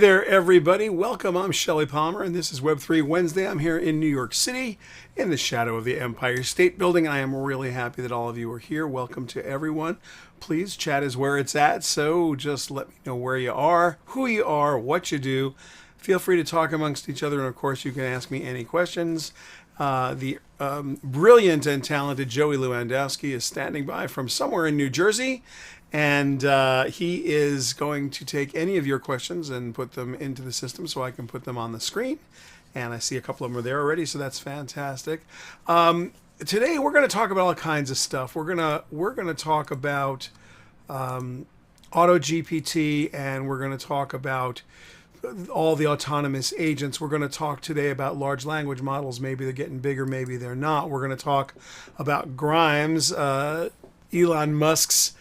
there, everybody. Welcome. I'm Shelly Palmer, and this is Web3 Wednesday. I'm here in New York City in the shadow of the Empire State Building. I am really happy that all of you are here. Welcome to everyone. Please, chat is where it's at, so just let me know where you are, who you are, what you do. Feel free to talk amongst each other, and of course, you can ask me any questions. The brilliant and talented Joey Lewandowski is standing by from somewhere in New Jersey. And he is going to take any of your questions and put them into the system so I can put them on the screen. And I see a couple of them are there already, so that's fantastic. Today we're going to talk about all kinds of stuff. We're gonna talk about Auto GPT, and we're going to talk about all the autonomous agents. We're going to talk today about large language models. Maybe they're getting bigger, maybe they're not. We're going to talk about Grimes, Elon Musk's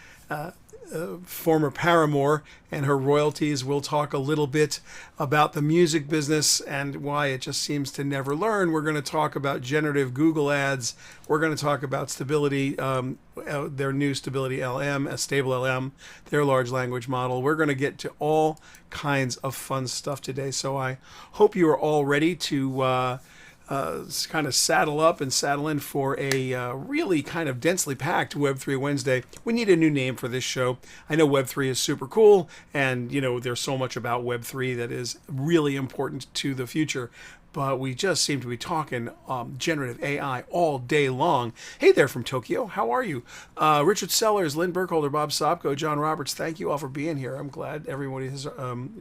former paramour, and her royalties. We'll talk a little bit about the music business and why it just seems to never learn. We're going to talk about generative Google ads. We're going to talk about stability, their new stability LM, a stable LM, their large language model. We're going to get to all kinds of fun stuff today. So I hope you are all ready to kind of saddle up and saddle in for a really kind of densely packed Web3 Wednesday. We need a new name for this show. I know Web3 is super cool, and you know there's so much about Web3 that is really important to the future, but we just seem to be talking generative AI all day long. Hey there from Tokyo, how are you? Richard Sellers, Lynn Burkholder, Bob Sopko, John Roberts, thank you all for being here. I'm glad everybody has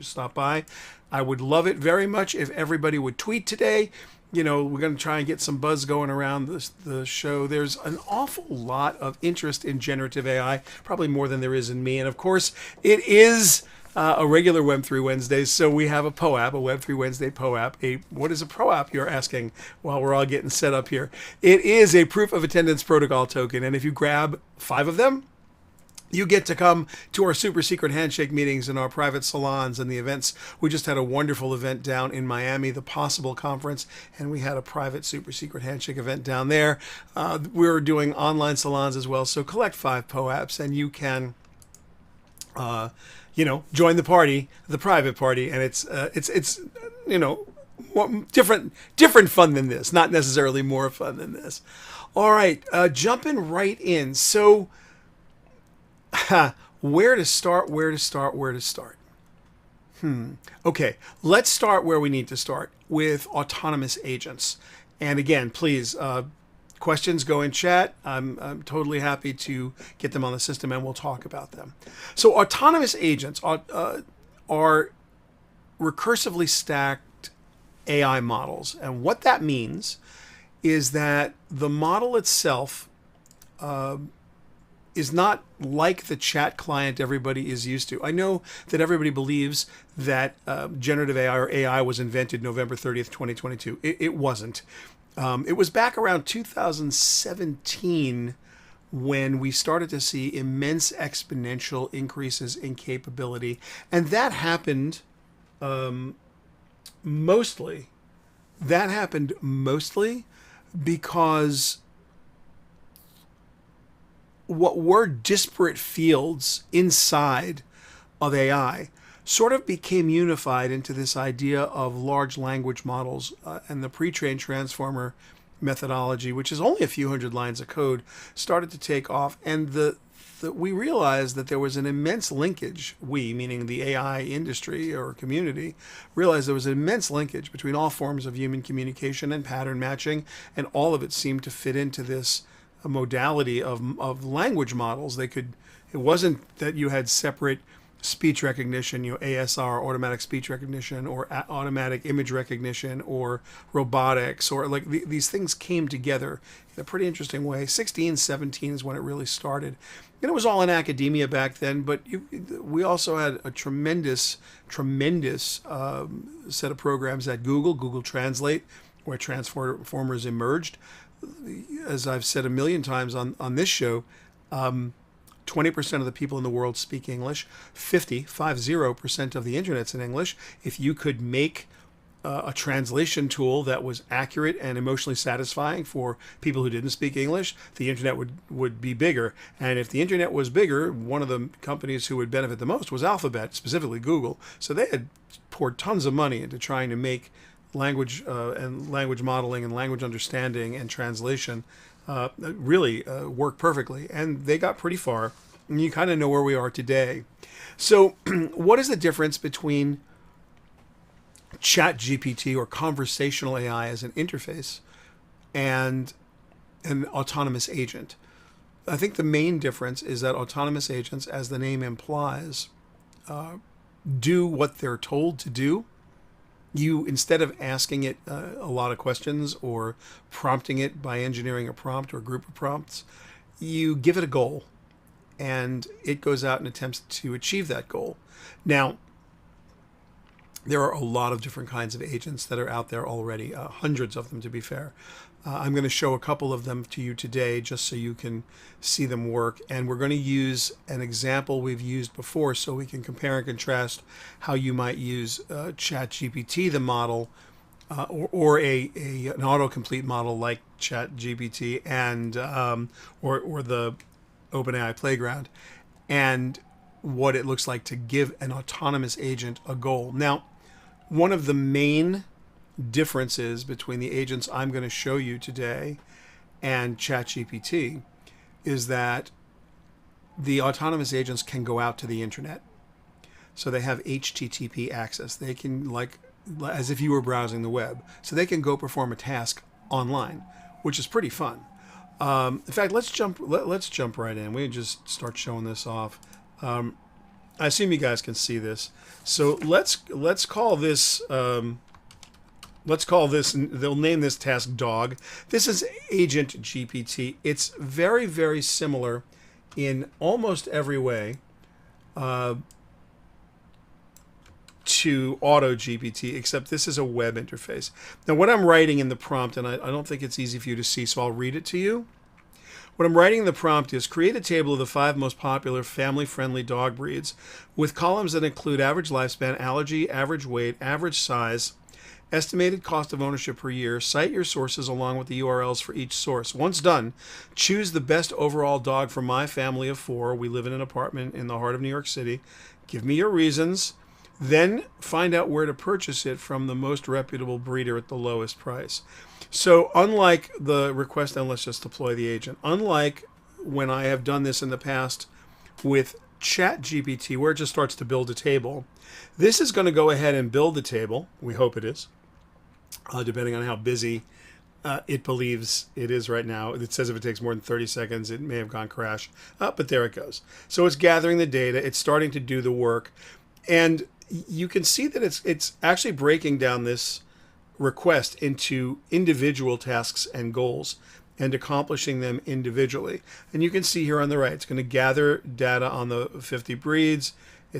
stopped by. I would love it very much if everybody would tweet today. You know, we're going to try and get some buzz going around the show. There's an awful lot of interest in generative AI, probably more than there is in me. And of course, it is a regular Web3 Wednesday, so we have a POAP, a Web3 Wednesday POAP. What is a POAP, you're asking, while we're all getting set up here? It is a proof of attendance protocol token, and if you grab 5 of them, you get to come to our super secret handshake meetings and our private salons and the events. We just had a wonderful event down in Miami, the Possible Conference, and we had a private super secret handshake event down there. We're doing online salons as well, so collect 5 POAPs and you can, join the party, the private party, and it's different fun than this, not necessarily more fun than this. All right, jumping right in. So. Where to start? Okay, let's start where we need to start, with autonomous agents. And again, please, questions go in chat. I'm totally happy to get them on the system, and we'll talk about them. So autonomous agents are recursively stacked AI models. And what that means is that the model itself is not like the chat client everybody is used to. I know that everybody believes that generative AI or AI was invented November 30th, 2022. It wasn't. It was back around 2017 when we started to see immense exponential increases in capability. And that happened mostly because what were disparate fields inside of AI sort of became unified into this idea of large language models and the pre-trained transformer methodology, which is only a few hundred lines of code, started to take off. And we realized that there was an immense linkage. We, meaning the AI industry or community, realized there was an immense linkage between all forms of human communication and pattern matching, and all of it seemed to fit into this a modality of language models. It wasn't that you had separate speech recognition, ASR, automatic speech recognition, or automatic image recognition, or robotics, or like these things came together in a pretty interesting way. 16, 17 is when it really started. And it was all in academia back then, but we also had a tremendous set of programs at Google Translate, where transformers emerged. As I've said a million times on this show, 20% of the people in the world speak English. 50% of the internet's in English. If you could make a translation tool that was accurate and emotionally satisfying for people who didn't speak English, the internet would be bigger. And if the internet was bigger, one of the companies who would benefit the most was Alphabet, specifically Google. So they had poured tons of money into trying to make language and language modeling and language understanding and translation really work perfectly. And they got pretty far. And you kind of know where we are today. So what is the difference between ChatGPT or conversational AI as an interface and an autonomous agent? I think the main difference is that autonomous agents, as the name implies, do what they're told to do. You, instead of asking it a lot of questions or prompting it by engineering a prompt or a group of prompts, you give it a goal and it goes out and attempts to achieve that goal. Now, there are a lot of different kinds of agents that are out there already, hundreds of them to be fair. I'm going to show a couple of them to you today just so you can see them work. And we're going to use an example we've used before so we can compare and contrast how you might use ChatGPT, the model, or an autocomplete model like ChatGPT and or the OpenAI Playground, and what it looks like to give an autonomous agent a goal. Now, one of the main differences between the agents I'm going to show you today and ChatGPT is that the autonomous agents can go out to the internet. So they have HTTP access. They can, like as if you were browsing the web. So they can go perform a task online, which is pretty fun. In fact, let's jump right in. We can just start showing this off. I assume you guys can see this. So let's call this they'll name this task dog. This is Agent GPT. It's very, very similar in almost every way to Auto GPT, except this is a web interface. Now, what I'm writing in the prompt, and I don't think it's easy for you to see, so I'll read it to you. What I'm writing in the prompt is create a table of the 5 most popular family-friendly dog breeds with columns that include average lifespan, allergy, average weight, average size, estimated cost of ownership per year. Cite your sources along with the URLs for each source. Once done, choose the best overall dog for my family of 4. We live in an apartment in the heart of New York City. Give me your reasons. Then find out where to purchase it from the most reputable breeder at the lowest price. So unlike the request, and let's just deploy the agent, unlike when I have done this in the past with ChatGPT, where it just starts to build a table, this is going to go ahead and build the table. We hope it is, depending on how busy it believes it is right now. It says if it takes more than 30 seconds, it may have gone crash. But there it goes. So it's gathering the data. It's starting to do the work. And you can see that it's actually breaking down this request into individual tasks and goals and accomplishing them individually. And you can see here on the right, it's going to gather data on the 50 breeds.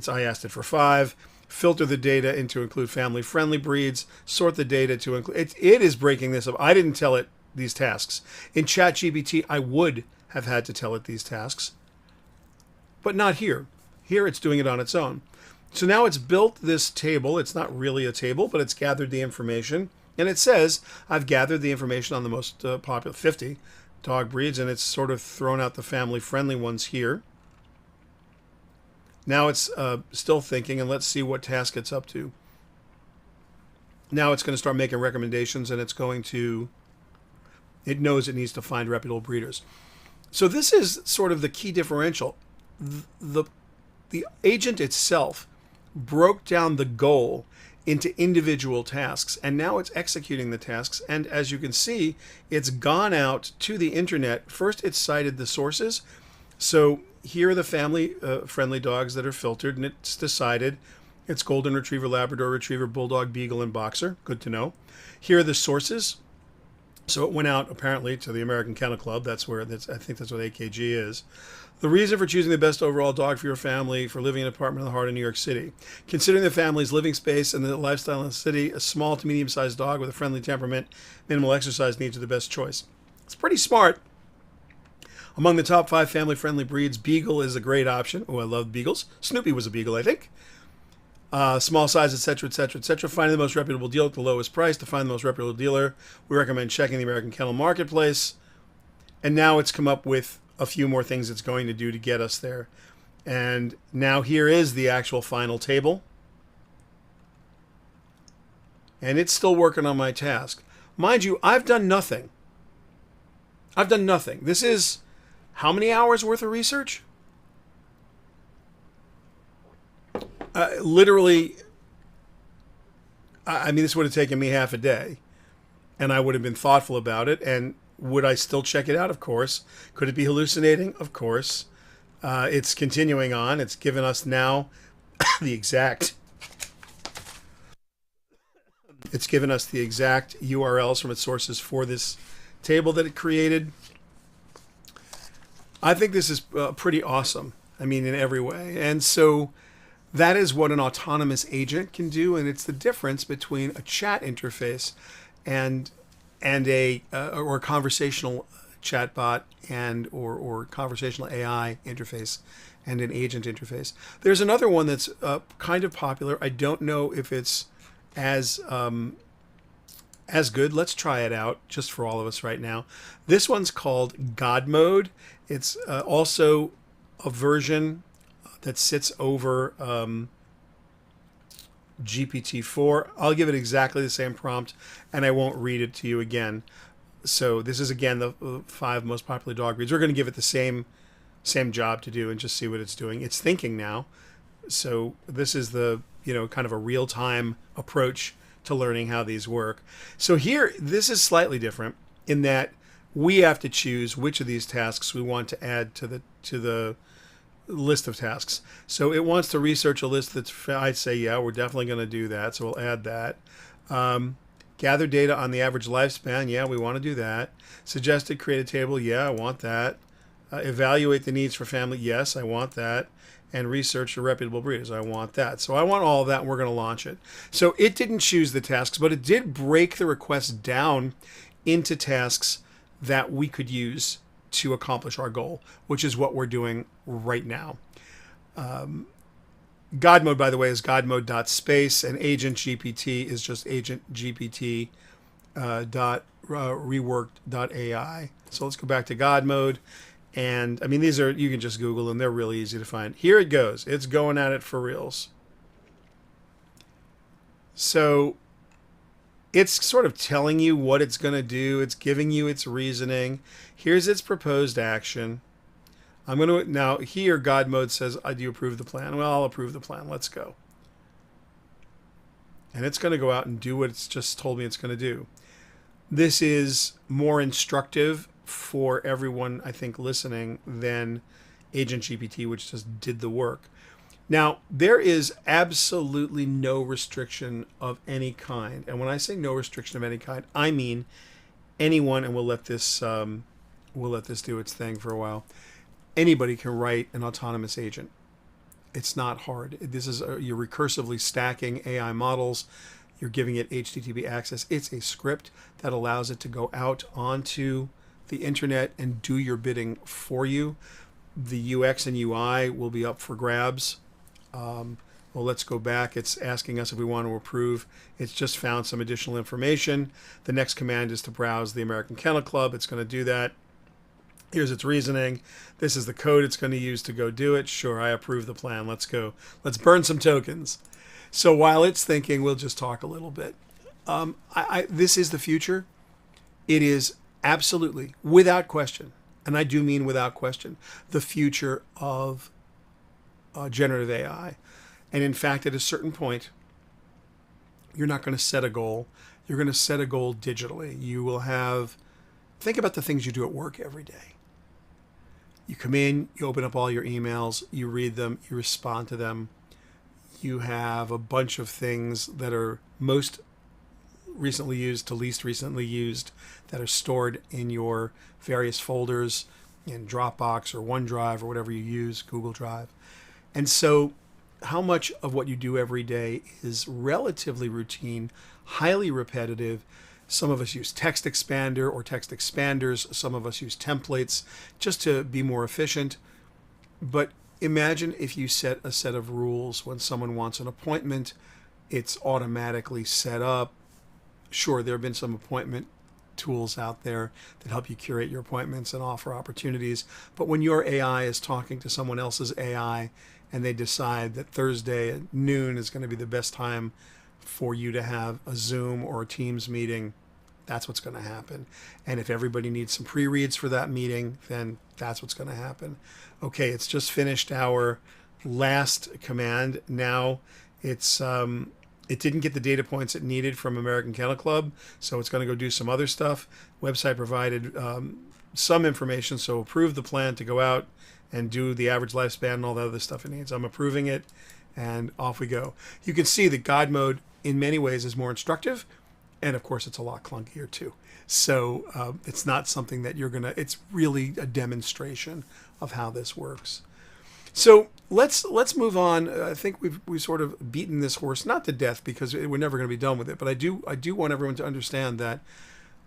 I asked it for 5. Filter the data into include family-friendly breeds. Sort the data to include. It is breaking this up. I didn't tell it these tasks. In ChatGPT, I would have had to tell it these tasks, but not here. Here, it's doing it on its own. So now it's built this table. It's not really a table, but it's gathered the information. And it says, I've gathered the information on the most popular 50 dog breeds, and it's sort of thrown out the family-friendly ones here. Now it's still thinking, and let's see what task it's up to. Now it's going to start making recommendations, and it knows it needs to find reputable breeders. So this is sort of the key differential. The agent itself broke down the goal into individual tasks, and now it's executing the tasks. And as you can see, it's gone out to the internet. First, it cited the sources. So here are the family friendly dogs that are filtered, and it's decided it's Golden Retriever, Labrador Retriever, Bulldog, Beagle, and Boxer. Good to know. Here are the sources. So it went out apparently to the American Kennel Club. I think that's what AKG is. The reason for choosing the best overall dog for your family for living in an apartment in the heart of New York City. Considering the family's living space and the lifestyle in the city, a small to medium-sized dog with a friendly temperament, minimal exercise needs are the best choice. It's pretty smart. Among the top 5 family-friendly breeds, Beagle is a great option. Oh, I love Beagles. Snoopy was a Beagle, I think. Small size, etc., etc., etc. Finding the most reputable deal at the lowest price. To find the most reputable dealer, we recommend checking the American Kennel Marketplace. And now it's come up with a few more things it's going to do to get us there. And now here is the actual final table. And it's still working on my task. Mind you, I've done nothing. I've done nothing. This is how many hours worth of research? Literally, I mean, this would have taken me half a day. And I would have been thoughtful about it. And would I still check it out? Of course. Could it be hallucinating? Of course. It's continuing on. It's given us now the exact... It's given us the exact URLs from its sources for this table that it created. I think this is pretty awesome. I mean, in every way. And so that is what an autonomous agent can do. And it's the difference between a chat interface and a or a conversational chatbot and or conversational AI interface and an agent interface. There's another one that's kind of popular. I don't know if it's as good. Let's try it out just for all of us right now. This one's called God Mode. It's also a version that sits over GPT-4. I'll give it exactly the same prompt, and I won't read it to you again. So this is, again, the 5 most popular dog breeds. We're going to give it the same job to do and just see what it's doing. It's thinking now. So this is the, kind of a real-time approach to learning how these work. So here, this is slightly different in that we have to choose which of these tasks we want to add to the list of tasks. So it wants to research a list that's, I'd say, yeah, we're definitely going to do that. So we'll add that. Gather data on the average lifespan. Yeah, we want to do that. Suggested create a table. Yeah, I want that. Evaluate the needs for family. Yes, I want that. And research the reputable breeders. I want that. So I want all of that, and we're going to launch it. So it didn't choose the tasks, but it did break the request down into tasks that we could use to accomplish our goal, which is what we're doing right now. God Mode, by the way, is godmode.space, and Agent GPT is just agentgpt reworked.ai. So let's go back to God Mode. And I mean, these are, you can just Google them. They're really easy to find. Here it goes. It's going at it for reals. So it's sort of telling you what it's going to do. It's giving you its reasoning. Here's its proposed action. I'm going to, now here God Mode says, do you approve the plan? Well, I'll approve the plan. Let's go. And it's going to go out and do what it's just told me it's going to do. This is more instructive for everyone, I think, listening than Agent GPT, which just did the work. Now, there is absolutely no restriction of any kind. And when I say no restriction of any kind, I mean anyone, and we'll let this do its thing for a while. Anybody can write an autonomous agent. It's not hard. This is you're recursively stacking AI models. You're giving it HTTP access. It's a script that allows it to go out onto the internet and do your bidding for you. The UX and UI will be up for grabs. Well, let's go back. It's asking us if we want to approve. It's just found some additional information. The next command is to browse the American Kennel Club. It's going to do that. Here's its reasoning. This is the code it's going to use to go do it. Sure, I approve the plan. Let's go. Let's burn some tokens. So while it's thinking, we'll just talk a little bit. This is the future. It is absolutely, without question, and I do mean without question, the future of generative AI. And in fact, at a certain point, you're not going to set a goal. You're going to set a goal digitally. You will have, think about the things you do at work every day. You come in, you open up all your emails, you read them, you respond to them. You have a bunch of things that are most recently used to least recently used that are stored in your various folders in Dropbox or OneDrive or whatever you use, Google Drive. And so how much of what you do every day is relatively routine, highly repetitive. Some of us use text expander or text expanders. Some of us use templates just to be more efficient. But imagine if you set a set of rules when someone wants an appointment, it's automatically set up. Sure, there have been some appointment tools out there that help you curate your appointments and offer opportunities. But when your AI is talking to someone else's AI and they decide that Thursday at noon is going to be the best time for you to have a Zoom or a Teams meeting, that's what's going to happen. And if everybody needs some pre-reads for that meeting, then that's what's going to happen. Okay, it's just finished our last command. Now it's it didn't get the data points it needed from American Kennel Club, so it's going to go do some other stuff. Website provided some information, so approve the plan to go out and do the average lifespan and all the other stuff it needs. I'm approving it, and off we go. You can see that God Mode, in many ways, is more instructive, and of course, it's a lot clunkier too. So it's not something that you're going to, it's really a demonstration of how this works. So let's move on. I think we've sort of beaten this horse, not to death, because we're never going to be done with it. But I do want everyone to understand that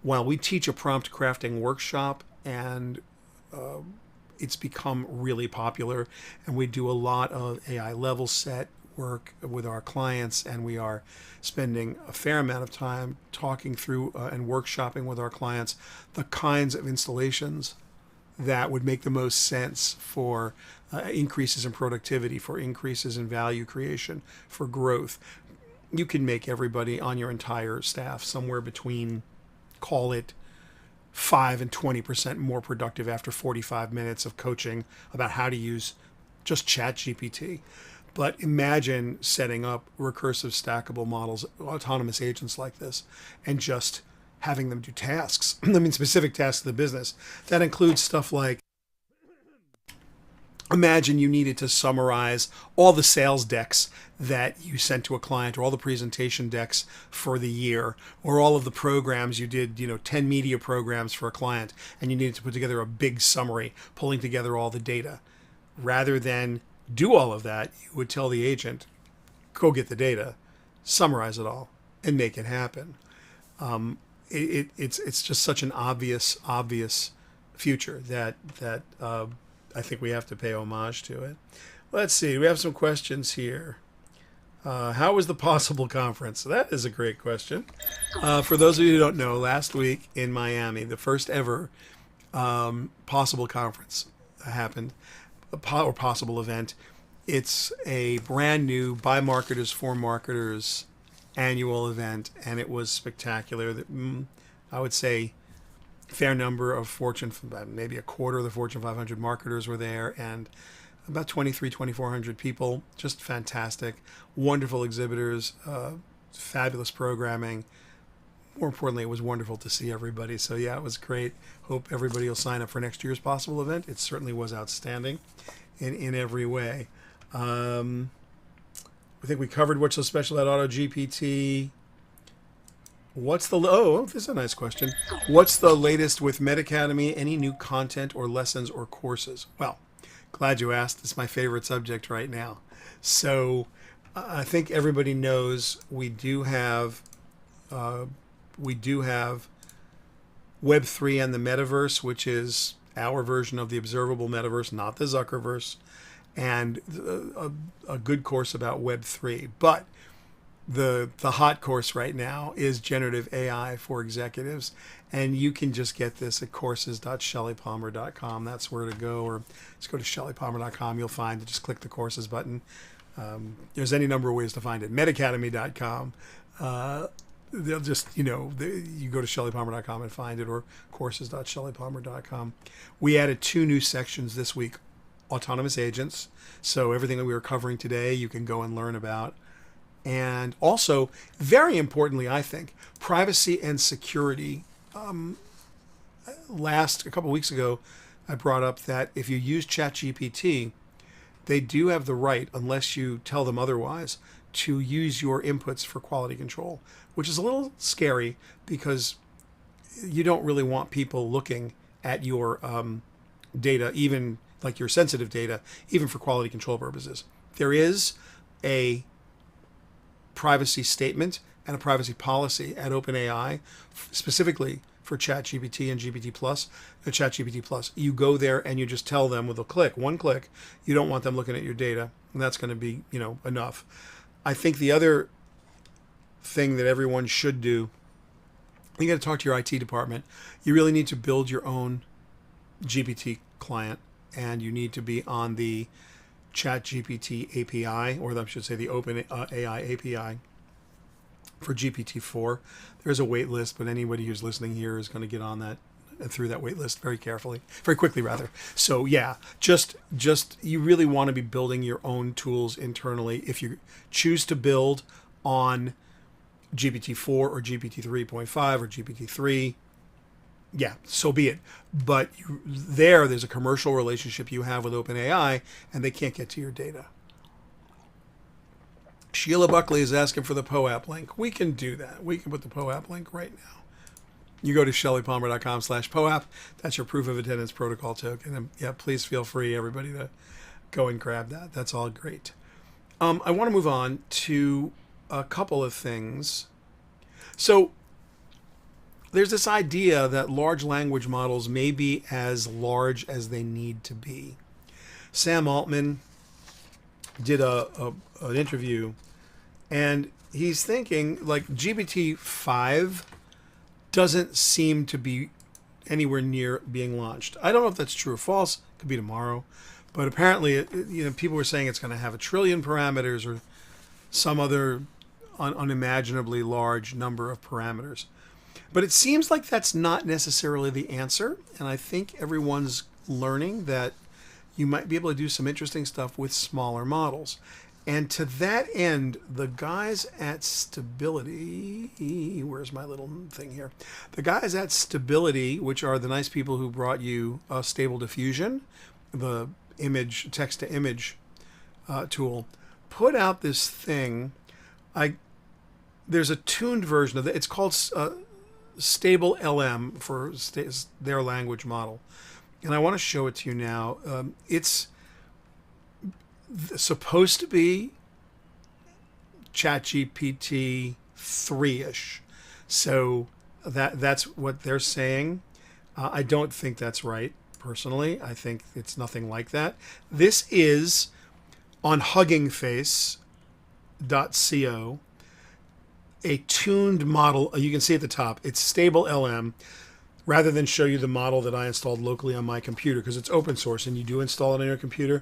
while we teach a prompt crafting workshop, and it's become really popular, and we do a lot of AI level set work with our clients, and we are spending a fair amount of time talking through and workshopping with our clients the kinds of installations that would make the most sense for increases in productivity, for increases in value creation, for growth. You can make everybody on your entire staff somewhere between, call it 5 and 20% more productive after 45 minutes of coaching about how to use just ChatGPT. But imagine setting up recursive stackable models, autonomous agents like this, and just having them do tasks. I mean, specific tasks of the business. That includes stuff like, imagine you needed to summarize all the sales decks that you sent to a client, or all the presentation decks for the year, or all of the programs you did, 10 media programs for a client, and you needed to put together a big summary, pulling together all the data. Rather than do all of that, you would tell the agent, go get the data, summarize it all, and make it happen. It's just such an obvious future that I think we have to pay homage to it. Let's see. We have some questions here. How was the Possible Conference? That is a great question. For those of you who don't know, last week in Miami, the first ever Possible Conference happened, or Possible event. It's a brand new by marketers for marketers annual event, and it was spectacular. I would say fair number of Fortune, maybe a quarter of the Fortune 500 marketers were there, and about 2,400 people. Just fantastic. Wonderful exhibitors, fabulous programming. More importantly, it was wonderful to see everybody. So yeah, it was great. Hope everybody will sign up for next year's Possible event. It certainly was outstanding in every way. I think we covered what's so special about Auto GPT. This is a nice question. What's the latest with Medacademy? Any new content or lessons or courses? Well, glad you asked. It's my favorite subject right now. So I think everybody knows we do have Web3 and the Metaverse, which is our version of the observable metaverse, not the Zuckerverse, and a good course about Web3. But the hot course right now is generative AI for executives, and you can just get this at courses.shellypalmer.com. That's where to go, or just go to shellypalmer.com. You'll find it. Just click the courses button. There's any number of ways to find it. Medacademy.com. They'll just, you go to shellypalmer.com and find it, or courses.shellypalmer.com. We added 2 new sections this week. Autonomous agents. So everything that we were covering today, you can go and learn about. And also, very importantly, I think, privacy and security. A couple weeks ago, I brought up that if you use ChatGPT, they do have the right, unless you tell them otherwise, to use your inputs for quality control, which is a little scary because you don't really want people looking at your data, even like your sensitive data, even for quality control purposes. There is a privacy statement and a privacy policy at OpenAI, specifically for ChatGPT and GPT Plus, ChatGPT Plus. You go there and you just tell them with a click, one click, you don't want them looking at your data, and that's going to be, enough. I think the other thing that everyone should do, you got to talk to your IT department. You really need to build your own GPT client, and you need to be on the ChatGPT API, or I should say the Open AI API for GPT-4. There's a wait list, but anybody who's listening here is going to get on that and through that wait list very quickly rather. So yeah, just you really want to be building your own tools internally. If you choose to build on GPT-4 or GPT 3.5 or GPT-3, yeah, so be it. But there's a commercial relationship you have with OpenAI, and they can't get to your data. Sheila Buckley is asking for the POAP link. We can do that. We can put the POAP link right now. You go to shellypalmer.com/POAP. That's your proof of attendance protocol token. And yeah, please feel free, everybody, to go and grab that. That's all great. I want to move on to a couple of things. So there's this idea that large language models may be as large as they need to be. Sam Altman did an interview, and he's thinking like GPT-5 doesn't seem to be anywhere near being launched. I don't know if that's true or false. It could be tomorrow, but apparently, people were saying it's going to have 1 trillion parameters or some other unimaginably large number of parameters. But it seems like that's not necessarily the answer, and I think everyone's learning that you might be able to do some interesting stuff with smaller models. And to that end, the guys at Stability, where's my little thing here? The guys at Stability, which are the nice people who brought you Stable Diffusion, the text-to-image tool, put out this thing. There's a tuned version of it. It's called Stable LM for their language model. And I want to show it to you now. It's supposed to be ChatGPT 3-ish. So that's what they're saying. I don't think that's right, personally. I think it's nothing like that. This is on huggingface.co, a tuned model. You can see at the top, it's Stable LM, rather than show you the model that I installed locally on my computer, because it's open source and you do install it on your computer.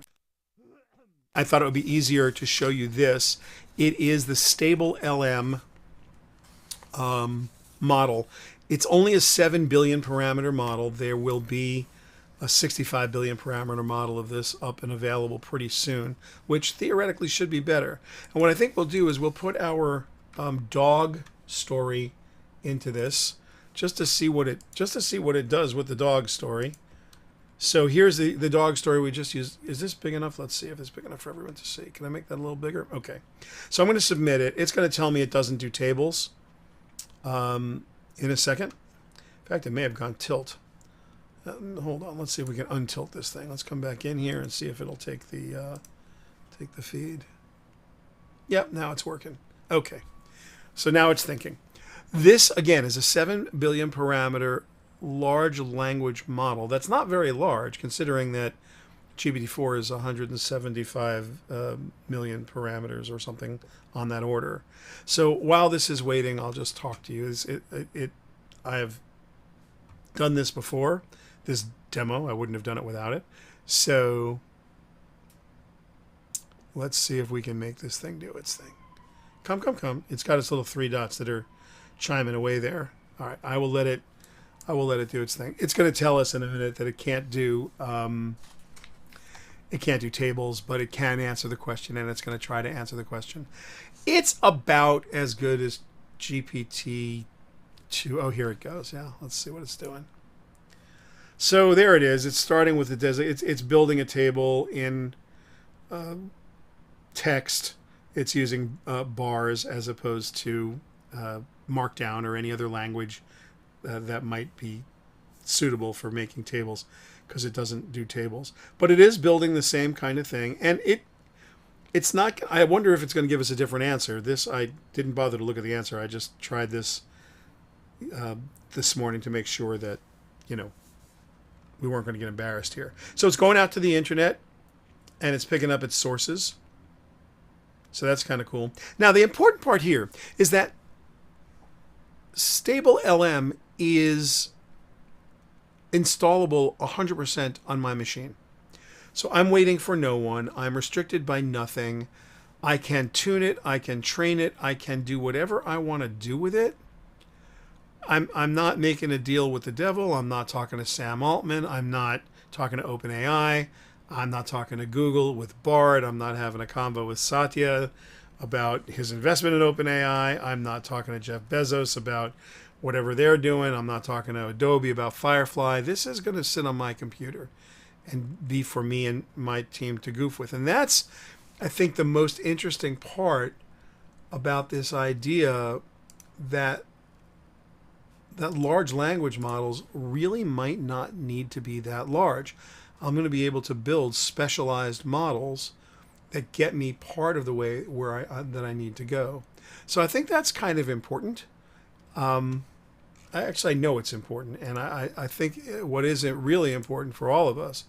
I thought it would be easier to show you this. It is the Stable LM model. It's only a 7 billion parameter model. There will be a 65 billion parameter model of this up and available pretty soon, which theoretically should be better. And what I think we'll do is we'll put our dog story into this just to see what it does with the dog story. So here's the dog story we just used. Is this big enough? Let's see if it's big enough for everyone to see. Can I make that a little bigger? Okay. So I'm going to submit it. It's going to tell me it doesn't do tables in a second. In fact, it may have gone tilt. Hold on. Let's see if we can untilt this thing. Let's come back in here and see if it'll take the feed. Yep, now it's working. Okay. So now it's thinking. This, again, is a 7 billion parameter large language model. That's not very large, considering that GPT-4 is 175 million parameters or something on that order. So while this is waiting, I'll just talk to you. I have done this before, this demo. I wouldn't have done it without it. So let's see if we can make this thing do its thing. Come. It's got its little 3 dots that are chiming away there. All right, I will let it do its thing. It's going to tell us in a minute that it can't do tables, but it can answer the question, and it's going to try to answer the question. It's about as good as GPT-2. Oh, here it goes. Yeah, let's see what it's doing. So there it is. It's starting with the it's building a table in text. It's using bars as opposed to Markdown or any other language that might be suitable for making tables, because it doesn't do tables. But it is building the same kind of thing, and it's not. I wonder if it's going to give us a different answer. This, I didn't bother to look at the answer. I just tried this this morning to make sure that, we weren't going to get embarrassed here. So it's going out to the internet and it's picking up its sources. So that's kind of cool. Now, the important part here is that Stable LM is installable 100% on my machine. So I'm waiting for no one. I'm restricted by nothing. I can tune it. I can train it. I can do whatever I want to do with it. I'm not making a deal with the devil. I'm not talking to Sam Altman. I'm not talking to OpenAI. I'm not talking to Google with Bard. I'm not having a convo with Satya about his investment in OpenAI. I'm not talking to Jeff Bezos about whatever they're doing. I'm not talking to Adobe about Firefly. This is going to sit on my computer and be for me and my team to goof with. And that's, I think, the most interesting part about this idea that large language models really might not need to be that large. I'm going to be able to build specialized models that get me part of the way where that I need to go. So I think that's kind of important. I know it's important, and I think what isn't really important for all of us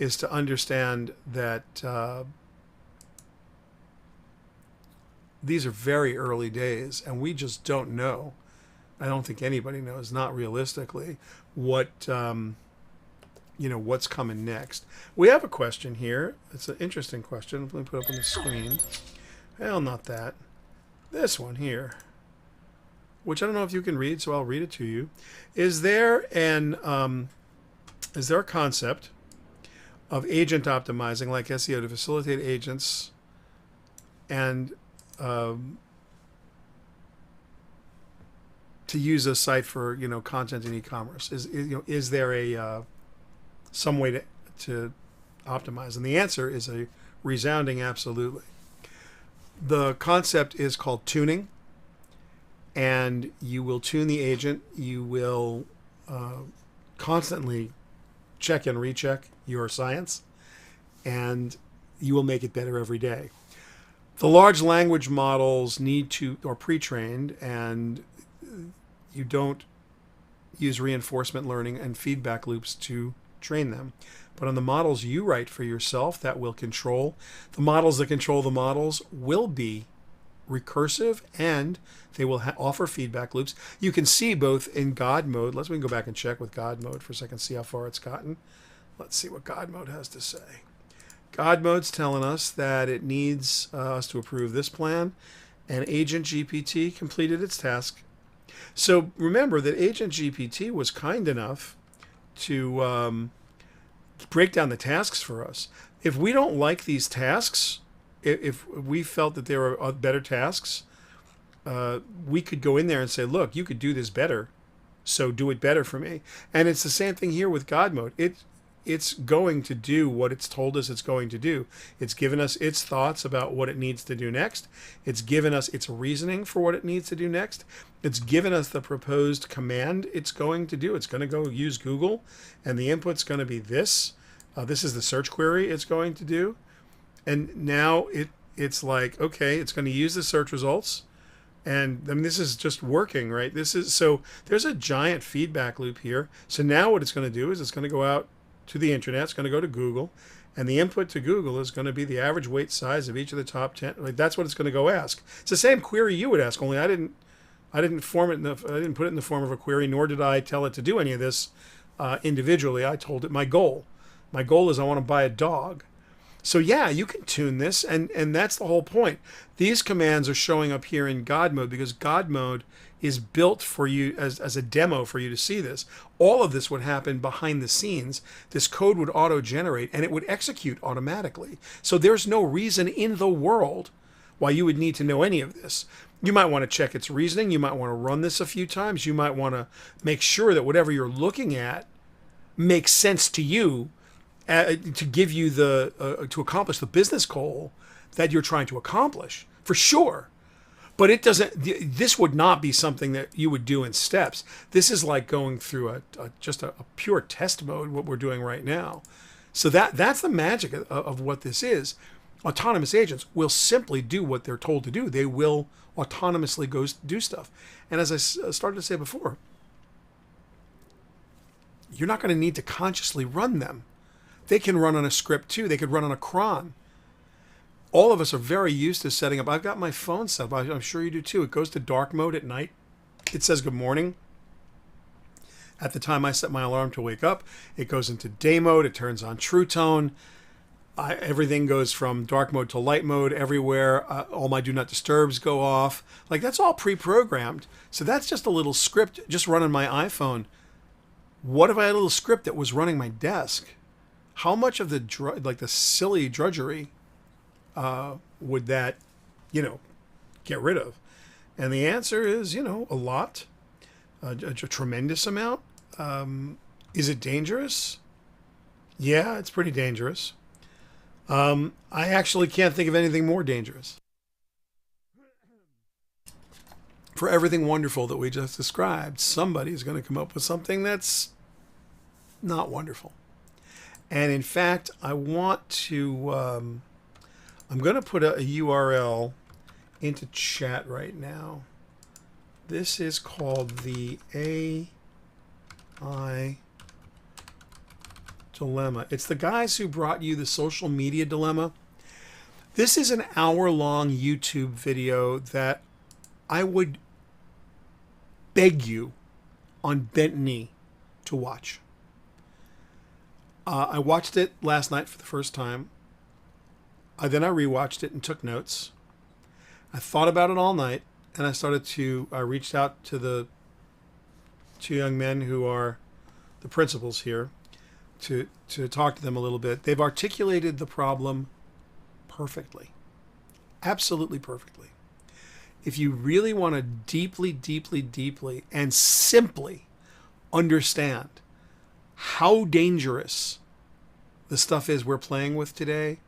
is to understand that these are very early days, and we just don't know. I don't think anybody knows, not realistically, what what's coming next. We have a question here. It's an interesting question. Let me put it up on the screen. Hell, not that. This one here, which I don't know if you can read, so I'll read it to you. Is there a concept of agent optimizing like SEO to facilitate agents and to use a site for content in e-commerce? Is there some way to optimize? And the answer is a resounding absolutely. The concept is called tuning, and you will tune the agent. You will constantly check and recheck your science, and you will make it better every day. The large language models are pre-trained, and you don't use reinforcement learning and feedback loops to train them. But on the models you write for yourself that will control, the models that control the models will be recursive, and they will offer feedback loops. You can see both in God mode. We can go back and check with God mode for a second, see how far it's gotten. Let's see what God mode has to say. God mode's telling us that it needs us to approve this plan, and Agent GPT completed its task. So remember that Agent GPT was kind enough to break down the tasks for us. If we don't like these tasks, if we felt that there are better tasks, we could go in there and say, look, you could do this better, so do it better for me. And it's the same thing here with God mode. It's going to do what it's told us it's going to do. It's given us its thoughts about what it needs to do next. It's given us its reasoning for what it needs to do next. It's given us the proposed command it's going to do. It's going to go use Google, and the input's going to be this. This is the search query it's going to do. And now it's like, okay, it's going to use the search results. And I mean, this is just working, right? So there's a giant feedback loop here. So now what it's going to do is it's going to go out to the internet. It's going to go to Google, and the input to Google is going to be the average weight size of each of the top 10. Like, that's what it's going to go ask. It's the same query you would ask, only I didn't put it in the form of a query, nor did I tell it to do any of this individually. I told it my goal. My goal is I want to buy a dog. So yeah, you can tune this, and that's the whole point. These commands are showing up here in God mode because God mode is built for you as a demo for you to see this. All of this would happen behind the scenes. This code would auto-generate, and it would execute automatically. So there's no reason in the world why you would need to know any of this. You might want to check its reasoning. You might want to run this a few times. You might want to make sure that whatever you're looking at makes sense to you, to give you to accomplish the business goal that you're trying to accomplish, for sure. But it doesn't. This would not be something that you would do in steps. This is like going through just a pure test mode. What we're doing right now. So that's the magic of what this is. autonomous agents will simply do what they're told to do. They will autonomously go do stuff. And as I started to say before, you're not going to need to consciously run them. They can run on a script too. They could run on a cron. All of us are very used to setting up. I've got my phone set up. I'm sure you do too. It goes to dark mode at night. It says good morning. At the time I set my alarm to wake up, it goes into day mode. It turns on true tone. Everything goes from dark mode to light mode everywhere. All my do not disturbs go off. Like, that's all pre-programmed. So that's just a little script just running my iPhone. What if I had a little script that was running my desk? How much of the the silly drudgery would that, get rid of? And the answer is, a lot, a tremendous amount. Is it dangerous? Yeah, it's pretty dangerous. I actually can't think of anything more dangerous. For everything wonderful that we just described, somebody's going to come up with something that's not wonderful. And in fact, I want to, I'm going to put a URL into chat right now. This is called the AI Dilemma. It's the guys who brought you the social media dilemma. This is an hour-long YouTube video that I would beg you on bent knee to watch. I watched it last night for the first time. Then I rewatched it and took notes. I thought about it all night, and I reached out to the two young men who are the principals here to talk to them a little bit. They've articulated the problem perfectly. Absolutely perfectly. If you really want to deeply, deeply, deeply, and simply understand how dangerous the stuff is we're playing with today,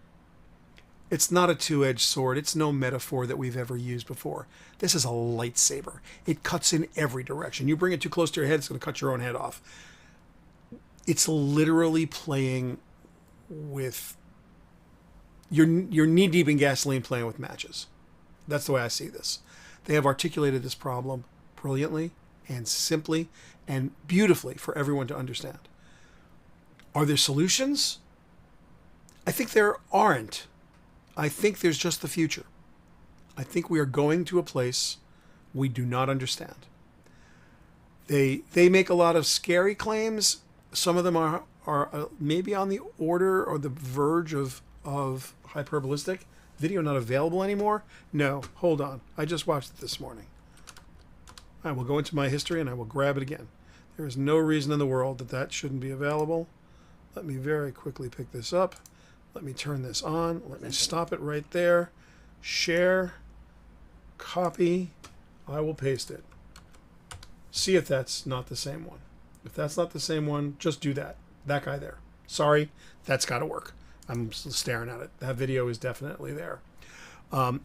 it's not a two-edged sword. It's no metaphor that we've ever used before. This is a lightsaber. It cuts in every direction. You bring it too close to your head, it's going to cut your own head off. It's literally playing with... You're knee-deep in gasoline playing with matches. That's the way I see this. They have articulated this problem brilliantly and simply and beautifully for everyone to understand. Are there solutions? I think there aren't. I think there's just the future. I think we are going to a place we do not understand. They make a lot of scary claims. Some of them are maybe on the order or the verge of hyperbolistic. Video not available anymore? No, hold on. I just watched it this morning. I will go into my history and I will grab it again. There is no reason in the world that shouldn't be available. Let me very quickly pick this up. Let me turn this on. Let me stop it right there. Share. Copy. I will paste it. See if that's not the same one. If that's not the same one, just do that. That guy there. Sorry, that's got to work. I'm staring at it. That video is definitely there.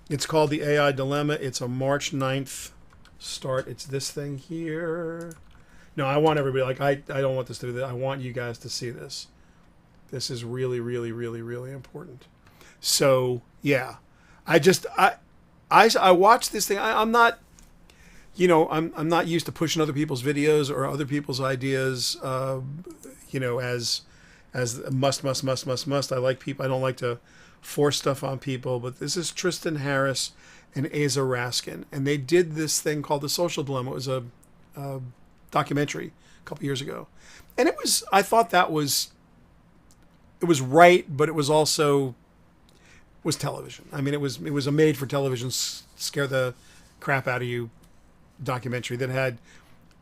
It's called the AI Dilemma. It's a March 9th start. It's this thing here. No, I want everybody, I don't want this to be that. I want you guys to see this. This is really, really, really, really important. So, yeah. I watched this thing. I'm not, I'm not used to pushing other people's videos or other people's ideas, as must. I like people. I don't like to force stuff on people, but this is Tristan Harris and Asa Raskin, and they did this thing called The Social Dilemma. It was a documentary a couple years ago, and I thought it was right, but it was also television. I mean, it was a made-for-television, scare the crap out of you documentary that had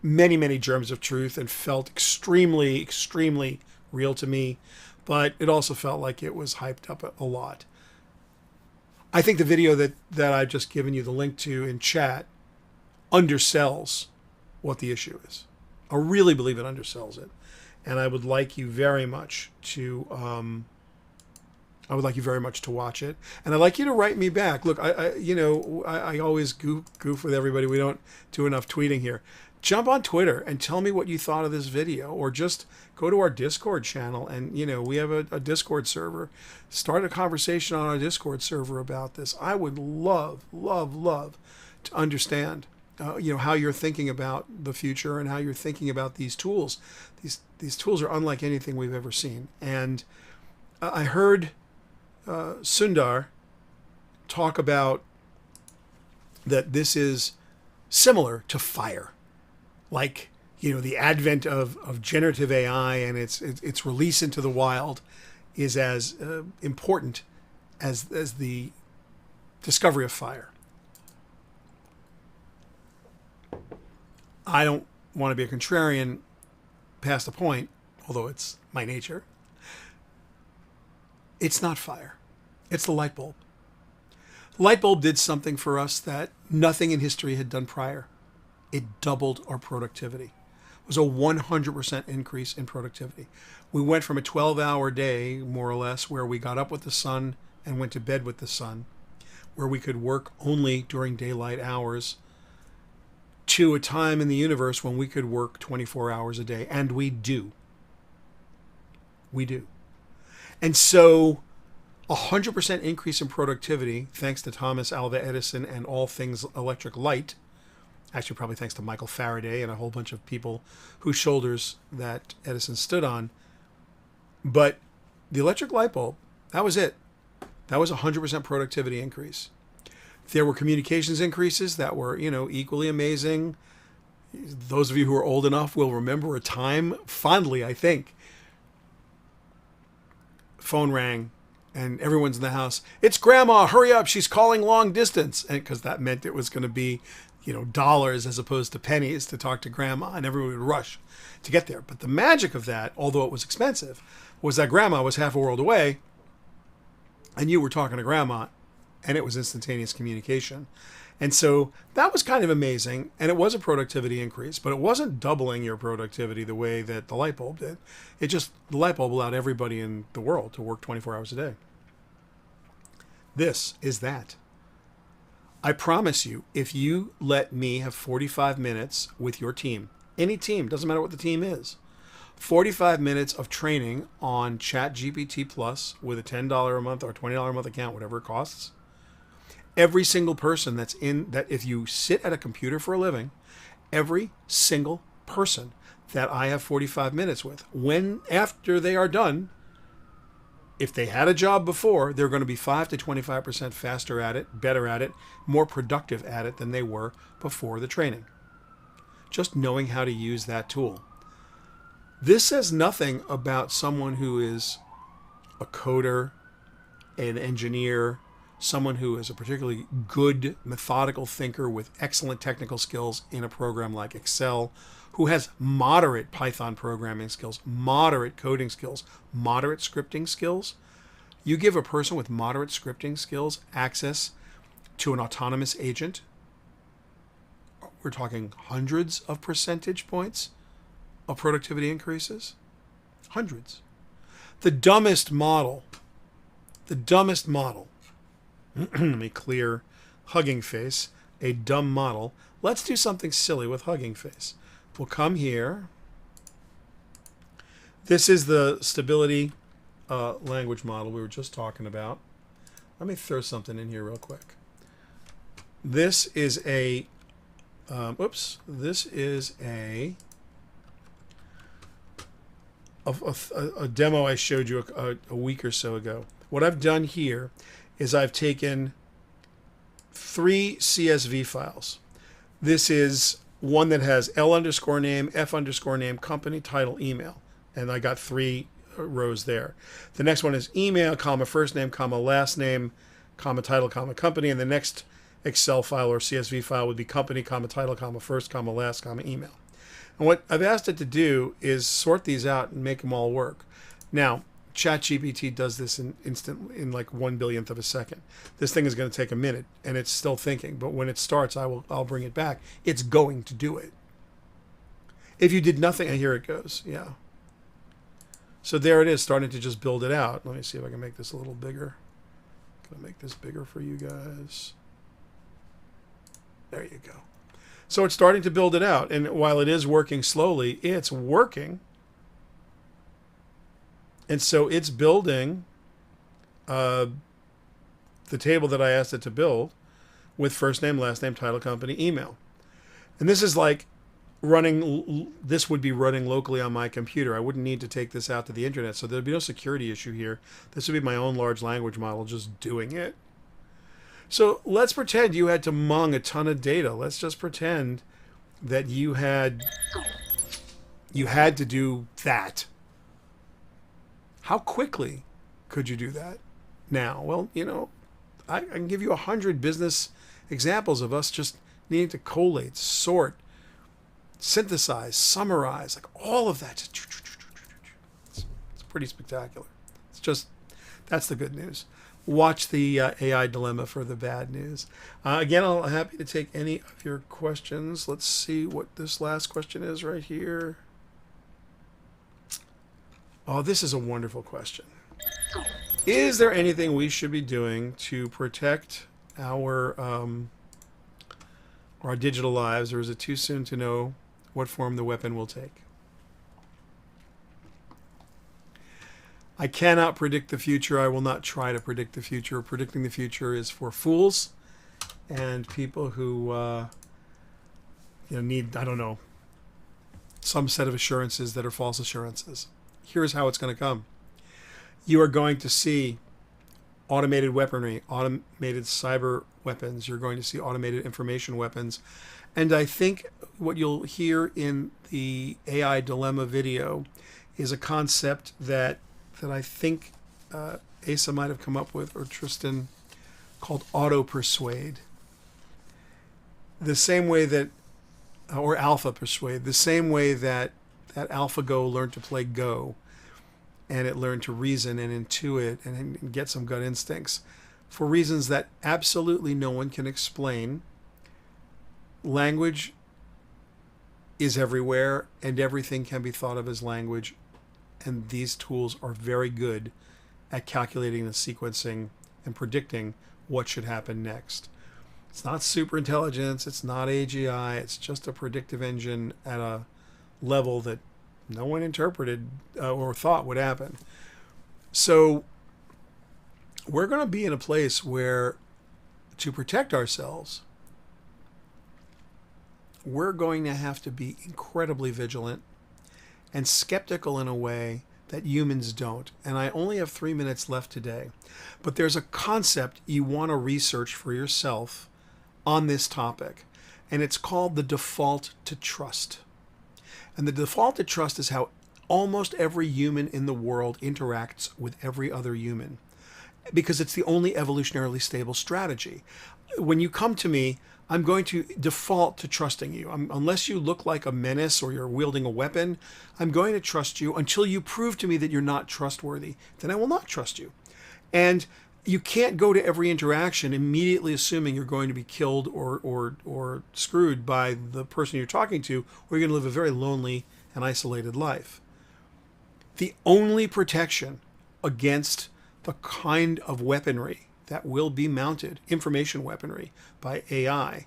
many, many germs of truth and felt extremely, extremely real to me, but it also felt like it was hyped up a lot. I think the video that I've just given you the link to in chat undersells what the issue is. I really believe it undersells it. And I would like you very much to I would like you very much to watch it, and I'd like you to write me back. Look, I always goof with everybody. We don't do enough tweeting here. Jump on Twitter and tell me what you thought of this video, or just go to our Discord channel, and we have a Discord server. Start a conversation on our Discord server about this. I would love to understand how you're thinking about the future and how you're thinking about these tools. These tools are unlike anything we've ever seen. And I heard Sundar talk about that this is similar to fire, like the advent of generative AI and its release into the wild is as important as the discovery of fire. I don't want to be a contrarian past the point, although it's my nature. It's not fire. It's the light bulb. The light bulb did something for us that nothing in history had done prior. It doubled our productivity. It was a 100% increase in productivity. We went from a 12-hour day, more or less, where we got up with the sun and went to bed with the sun, where we could work only during daylight hours, to a time in the universe when we could work 24 hours a day. And we do. We do. And so 100% increase in productivity, thanks to Thomas Alva Edison and all things electric light, actually probably thanks to Michael Faraday and a whole bunch of people whose shoulders that Edison stood on. But the electric light bulb, that was it. That was 100% productivity increase. There were communications increases that were, equally amazing. Those of you who are old enough will remember a time, fondly, I think. Phone rang and everyone's in the house. It's Grandma, hurry up, she's calling long distance. And because that meant it was going to be, dollars as opposed to pennies to talk to Grandma, and everyone would rush to get there. But the magic of that, although it was expensive, was that Grandma was half a world away and you were talking to Grandma, and it was instantaneous communication. And so that was kind of amazing, and it was a productivity increase, but it wasn't doubling your productivity the way that the light bulb did. The light bulb allowed everybody in the world to work 24 hours a day. This is that. I promise you, if you let me have 45 minutes with your team, any team, doesn't matter what the team is, 45 minutes of training on ChatGPT Plus with a $10 a month or $20 a month account, whatever it costs, every single person that's in that, if you sit at a computer for a living, every single person that I have 45 minutes with, after they are done, if they had a job before, they're going to be 5 to 25% faster at it, better at it, more productive at it than they were before the training. Just knowing how to use that tool. This says nothing about someone who is a coder, an engineer, someone who is a particularly good methodical thinker with excellent technical skills in a program like Excel, who has moderate Python programming skills, moderate coding skills, moderate scripting skills. You give a person with moderate scripting skills access to an autonomous agent, we're talking hundreds of percentage points of productivity increases. Hundreds. The dumbest model, let me clear Hugging Face, a dumb model. Let's do something silly with Hugging Face. We'll come here. This is the stability language model we were just talking about. Let me throw something in here real quick. This is a, a demo I showed you a week or so ago. What I've done here is I've taken 3 CSV files. This is one that has L_name, F_name, company, title, email. And I got 3 rows there. The next one is email, comma, first name, comma, last name, comma, title, comma, company. And the next Excel file or CSV file would be company, comma, title, comma, first, comma, last, comma, email. And what I've asked it to do is sort these out and make them all work. Now, ChatGPT does this in like 1/1000th of a second. This thing is going to take a minute, and it's still thinking. But when it starts, I'll bring it back. It's going to do it. If you did nothing, and here it goes. Yeah. So there it is, starting to just build it out. Let me see if I can make this a little bigger. Gonna make this bigger for you guys. There you go. So it's starting to build it out. And while it is working slowly, it's working. And so it's building the table that I asked it to build with first name, last name, title, company, email. And this is like this would be running locally on my computer. I wouldn't need to take this out to the internet. So there'd be no security issue here. This would be my own large language model just doing it. So let's pretend you had to mung a ton of data. Let's just pretend that you had to do that. How quickly could you do that now? Well, I can give you 100 business examples of us just needing to collate, sort, synthesize, summarize, like all of that. It's pretty spectacular. That's the good news. Watch the AI dilemma for the bad news. Again, I'm happy to take any of your questions. Let's see what this last question is right here. Oh, this is a wonderful question. Is there anything we should be doing to protect our digital lives, or is it too soon to know what form the weapon will take? I cannot predict the future. I will not try to predict the future. Predicting the future is for fools and people who need, I don't know, some set of assurances that are false assurances. Here's how it's going to come. You are going to see automated weaponry, automated cyber weapons. You're going to see automated information weapons. And I think what you'll hear in the AI dilemma video is a concept that I think Asa might have come up with, or Tristan, called auto-persuade. The same way that, or alpha persuade, the same way that AlphaGo learned to play Go, and it learned to reason and intuit and get some gut instincts for reasons that absolutely no one can explain. Language is everywhere, and everything can be thought of as language, and these tools are very good at calculating and sequencing and predicting what should happen next. It's not super intelligence, it's not AGI, it's just a predictive engine at a level that no one interpreted or thought would happen. So we're going to be in a place where, to protect ourselves, we're going to have to be incredibly vigilant and skeptical in a way that humans don't. And I only have 3 minutes left today, but there's a concept you want to research for yourself on this topic, and it's called the default to trust. And the default to trust is how almost every human in the world interacts with every other human, because it's the only evolutionarily stable strategy. When you come to me, I'm going to default to trusting you. Unless you look like a menace or you're wielding a weapon, I'm going to trust you until you prove to me that you're not trustworthy. Then I will not trust you. And you can't go to every interaction immediately assuming you're going to be killed or screwed by the person you're talking to, or you're going to live a very lonely and isolated life. The only protection against the kind of weaponry that will be mounted, information weaponry, by AI,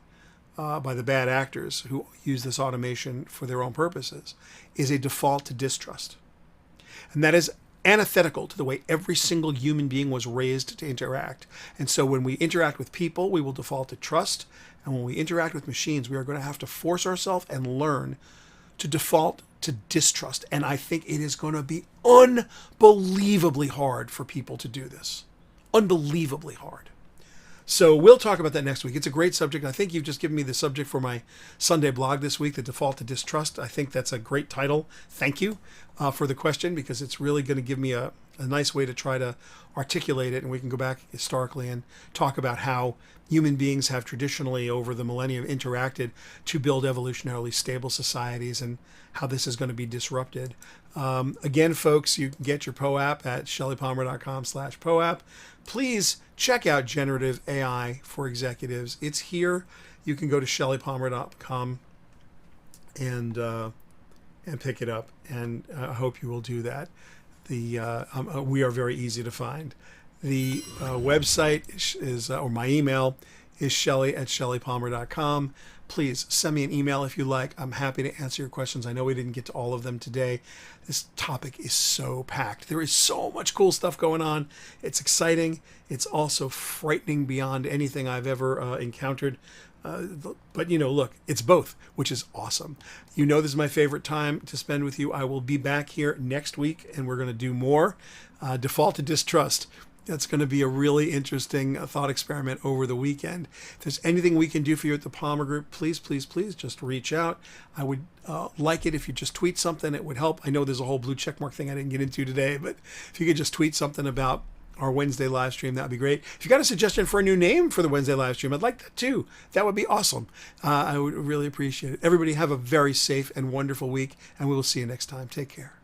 by the bad actors who use this automation for their own purposes, is a default to distrust. And that is antithetical to the way every single human being was raised to interact. And so when we interact with people, we will default to trust. And when we interact with machines, we are going to have to force ourselves and learn to default to distrust. And I think it is going to be unbelievably hard for people to do this. Unbelievably hard. So we'll talk about that next week. It's a great subject. I think you've just given me the subject for my Sunday blog this week, the default to distrust. I think that's a great title. Thank you for the question, because it's really going to give me a nice way to try to articulate it. And we can go back historically and talk about how human beings have traditionally over the millennium interacted to build evolutionarily stable societies, and how this is going to be disrupted. Again, folks, you can get your POAP at shellypalmer.com/POAP. Please check out Generative AI for Executives. It's here. You can go to shellypalmer.com and pick it up, and I hope you will do that. We are very easy to find. The website is, or my email is shelly@shellypalmer.com. Please send me an email if you like. I'm happy to answer your questions. I know we didn't get to all of them today. This topic is so packed. There is so much cool stuff going on. It's exciting. It's also frightening beyond anything I've ever encountered. But look, it's both, which is awesome. This is my favorite time to spend with you. I will be back here next week, and we're going to do more. Default to distrust. That's going to be a really interesting thought experiment over the weekend. If there's anything we can do for you at the Palmer Group, please, please, please just reach out. I would like it if you just tweet something. It would help. I know there's a whole blue checkmark thing I didn't get into today, but if you could just tweet something about our Wednesday live stream, that would be great. If you got a suggestion for a new name for the Wednesday live stream, I'd like that too. That would be awesome. I would really appreciate it. Everybody have a very safe and wonderful week, and we will see you next time. Take care.